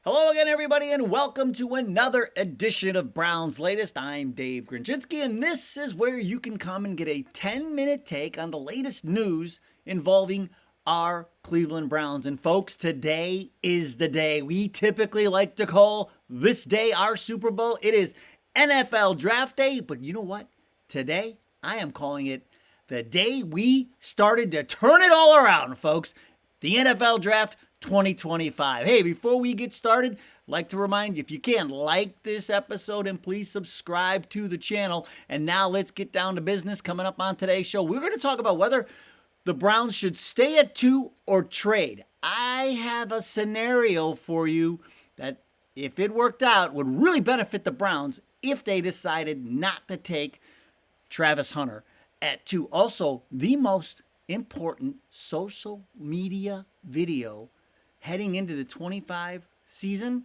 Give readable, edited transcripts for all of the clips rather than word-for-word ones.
Hello again, everybody, and welcome to another edition of Brown's Latest. I'm Dave Grendzynski, and this is where you can come and get a 10-minute take on the latest news involving our Cleveland Browns. And folks, today is the day we typically like to call this day our Super Bowl. It is NFL Draft Day, but you know what? Today, I am calling it the day we started to turn it all around, folks. The NFL Draft 2025. Hey, before we get started, I'd like to remind you, if you can, like this episode and please subscribe to the channel. And now let's get down to business. Coming up on today's show, we're going to talk about whether the Browns should stay at 2 or trade. I have a scenario for you that, if it worked out, would really benefit the Browns if they decided not to take Travis Hunter at 2. Also, the most important social media video heading into the 25 season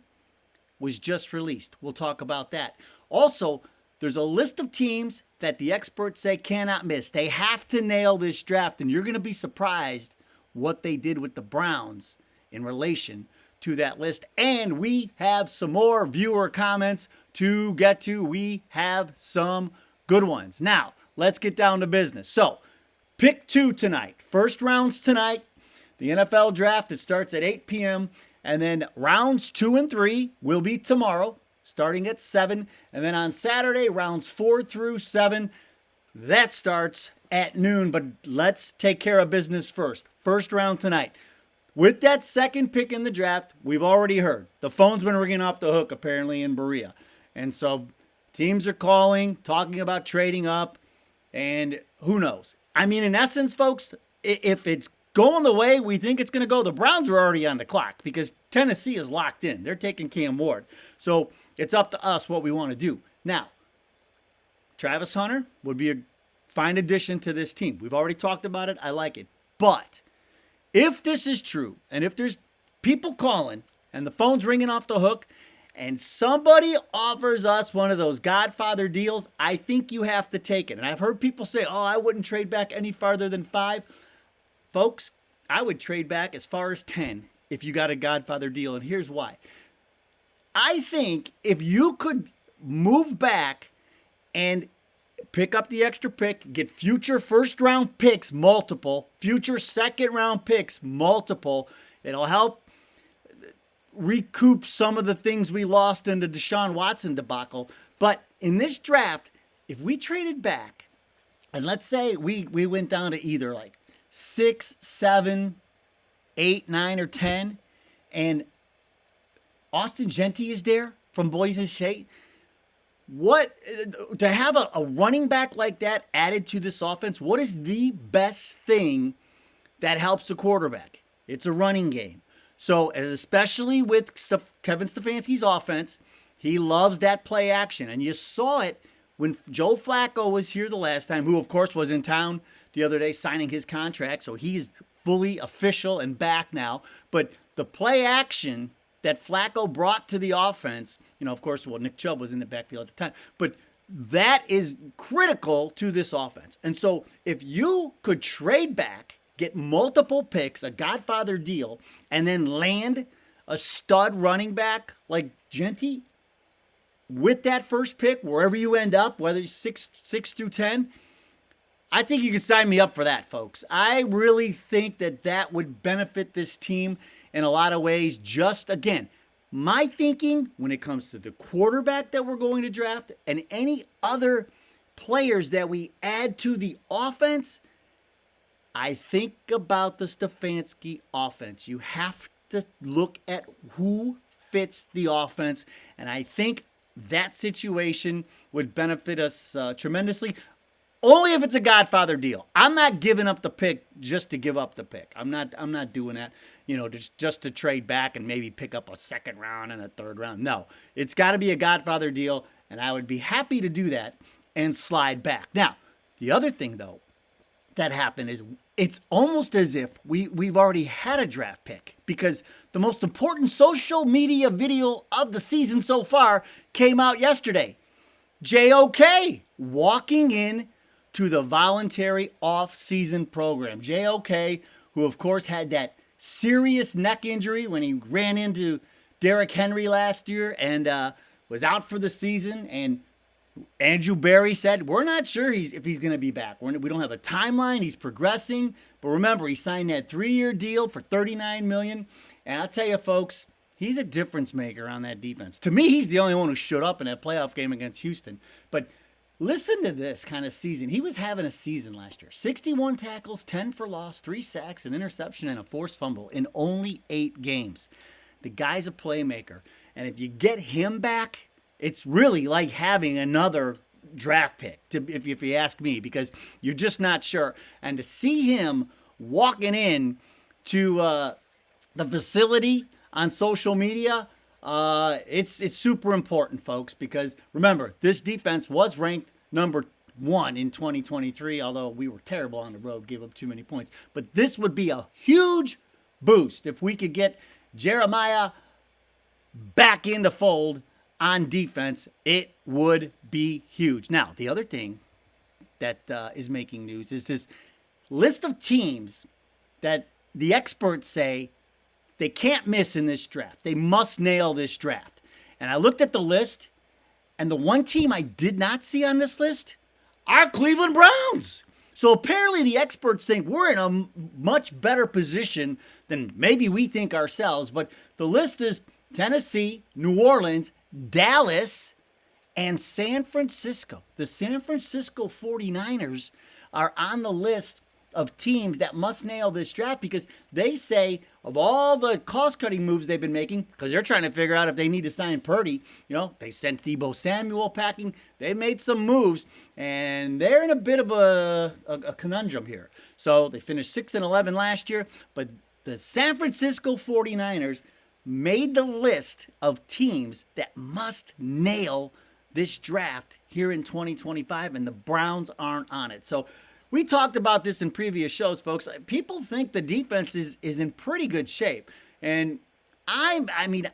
was just released. We'll talk about that. Also, there's a list of teams that the experts say cannot miss. They have to nail this draft, and you're going to be surprised what they did with the Browns in relation to that list. And we have some more viewer comments to get to. We have some good ones. Now, let's get down to business. So, pick 2 tonight. First rounds tonight. The NFL Draft, it starts at 8 p.m. And then rounds 2 and 3 will be tomorrow, starting at 7. And then on Saturday, rounds 4 through 7, that starts at noon. But let's take care of business first. First round tonight. With that second pick in the draft, we've already heard. The phone's been ringing off the hook, apparently, in Berea. And so teams are calling, talking about trading up, and who knows? I mean, in essence, folks, if it's going the way we think it's going to go, the Browns are already on the clock because Tennessee is locked in. They're taking Cam Ward. So it's up to us what we want to do. Now, Travis Hunter would be a fine addition to this team. We've already talked about it. I like it. But if this is true, and if there's people calling and the phone's ringing off the hook and somebody offers us one of those Godfather deals, I think you have to take it. And I've heard people say, I wouldn't trade back any farther than 5. Folks, I would trade back as far as 10 if you got a Godfather deal, and here's why. I think if you could move back and pick up the extra pick, get future first-round picks, multiple, future second-round picks, multiple, it'll help recoup some of the things we lost in the Deshaun Watson debacle. But in this draft, if we traded back, and let's say we went down to either like 6, 7, 8, 9, or 10, and Austin Genty is there from Boise State. What to have a running back like that added to this offense? What is the best thing that helps a quarterback? It's a running game. So, especially with Kevin Stefanski's offense, he loves that play action, and you saw it when Joe Flacco was here the last time, who, of course, was in town the other day signing his contract, so he's fully official and back now. But the play action that Flacco brought to the offense, of course, Nick Chubb was in the backfield at the time, but that is critical to this offense. And so if you could trade back, get multiple picks, a Godfather deal, and then land a stud running back like Genty with that first pick, wherever you end up, whether it's 6 through 10, I think you can sign me up for that, folks. I really think that would benefit this team in a lot of ways. Just, again, my thinking when it comes to the quarterback that we're going to draft and any other players that we add to the offense, I think about the Stefanski offense. You have to look at who fits the offense, and I think that situation would benefit us tremendously. Only if it's a Godfather deal. I'm not giving up the pick just to give up the pick. I'm not doing that, just to trade back and maybe pick up a second round and a third round. No, it's got to be a Godfather deal, and I would be happy to do that and slide back. Now, the other thing, though, that happened is it's almost as if we've already had a draft pick, because the most important social media video of the season so far came out yesterday. JOK walking in to the voluntary off-season program. JOK, who of course had that serious neck injury when he ran into Derrick Henry last year and was out for the season. And Andrew Berry said, we're not sure if he's going to be back. We don't have a timeline. He's progressing. But remember, he signed that 3-year deal for $39 million. And I'll tell you, folks, he's a difference maker on that defense. To me, he's the only one who showed up in that playoff game against Houston. But listen to this kind of season. He was having a season last year. 61 tackles, 10 for loss, 3 sacks, an interception, and a forced fumble in only 8 games. The guy's a playmaker. And if you get him back, it's really like having another draft pick, if you ask me, because you're just not sure. And to see him walking in to the facility on social media, it's super important, folks, because remember, this defense was ranked number 1 in 2023, although we were terrible on the road, gave up too many points. But this would be a huge boost if we could get Jeremiah back in the fold on defense. It would be huge. Now, the other thing that is making news is this list of teams that the experts say they can't miss in this draft. They must nail this draft. And I looked at the list, and the one team I did not see on this list are Cleveland Browns. So apparently the experts think we're in a much better position than maybe we think ourselves. But the list is Tennessee, New Orleans, Dallas, and San Francisco. The San Francisco 49ers are on the list of teams that must nail this draft because they say of all the cost-cutting moves they've been making, because they're trying to figure out if they need to sign Purdy, they sent Deebo Samuel packing. They made some moves, and they're in a bit of a conundrum here. So they finished 6-11 last year, but the San Francisco 49ers made the list of teams that must nail this draft here in 2025, and the Browns aren't on it. So we talked about this in previous shows, folks. People think the defense is in pretty good shape. And I mean,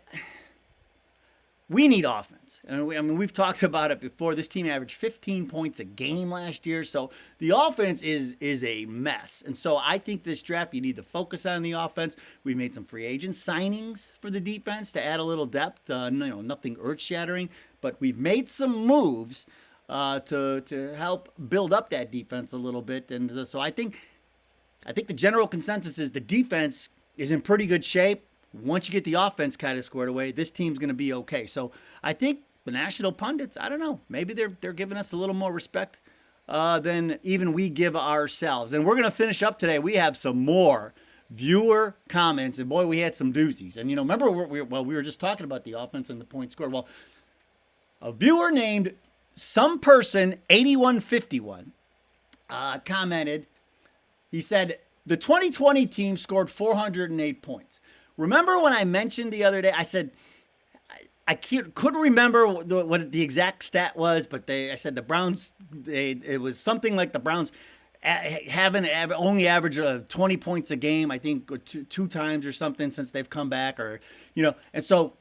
we need offense. And we've talked about it before. This team averaged 15 points a game last year. So the offense is a mess. And so I think this draft, you need to focus on the offense. We made some free agent signings for the defense to add a little depth. Nothing earth-shattering. But we've made some moves to help build up that defense a little bit. And so I think the general consensus is the defense is in pretty good shape. Once you get the offense kind of squared away, this team's going to be okay. So I think the national pundits, I don't know, maybe they're giving us a little more respect than even we give ourselves. And we're going to finish up today. We have some more viewer comments, and boy, we had some doozies. And remember, we were just talking about the offense and the point scored. Well, a viewer named Some Person 8151 commented. He said the 2020 team scored 408 points. Remember when I mentioned the other day? I said I couldn't remember what the exact stat was, but I said the Browns. It was something like the Browns haven't only averaged 20 points a game. I think two times or something since they've come back, and so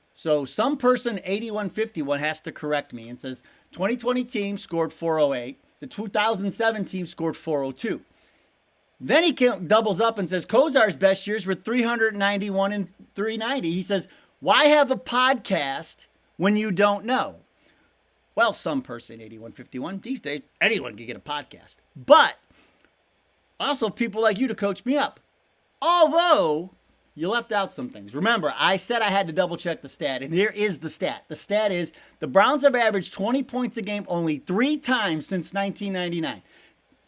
Some Person 8151 has to correct me and says 2020 team scored 408. The 2007 team scored 402. Then he doubles up and says Kozar's best years were 391 and 390. He says, why have a podcast when you don't know? Well, Some Person 8151, these days, anyone can get a podcast. But also people like you to coach me up. Although you left out some things. Remember, I said I had to double check the stat, and here is the stat. The stat is the Browns have averaged 20 points a game only 3 times since 1999.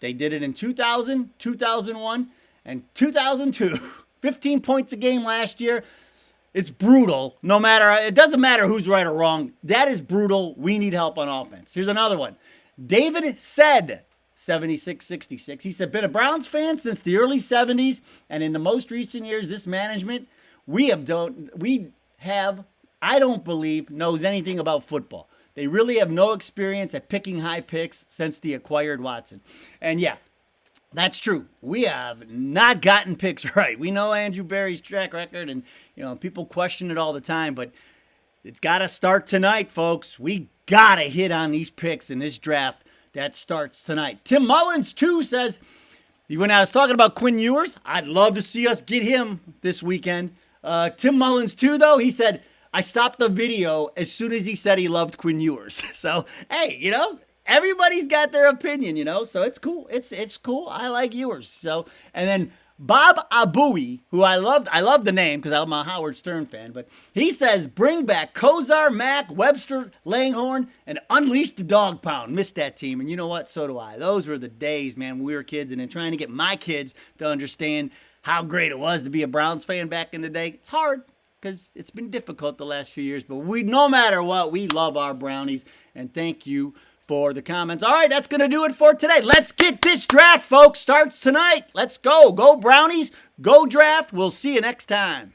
They did it in 2000, 2001, and 2002. 15 points a game last year. It's brutal. It doesn't matter who's right or wrong. That is brutal. We need help on offense. Here's another one. David said, 7666. He said, been a Browns fan since the early 70s, and in the most recent years, this management, I don't believe, knows anything about football. They really have no experience at picking high picks since they acquired Watson. And yeah, that's true. We have not gotten picks right. We know Andrew Berry's track record, and people question it all the time, but it's got to start tonight, folks. We got to hit on these picks in this draft that starts tonight. Tim Mullins, too, says, when I was talking about Quinn Ewers, I'd love to see us get him this weekend. Tim Mullins, too, though, he said, I stopped the video as soon as he said he loved Quinn Ewers. So, hey, everybody's got their opinion, so it's cool. It's cool. I like Ewers. So, and then Bob Abui, who I love the name because I'm a Howard Stern fan, but he says, bring back Kozar, Mack, Webster, Langhorne, and unleash the dog pound. Missed that team. And you know what? So do I. Those were the days, man, when we were kids, and then trying to get my kids to understand how great it was to be a Browns fan back in the day. It's hard because it's been difficult the last few years, but no matter what, we love our Brownies, and thank you for the comments. All right, that's going to do it for today. Let's get this draft, folks. Starts tonight. Let's go. Go Brownies. Go draft. We'll see you next time.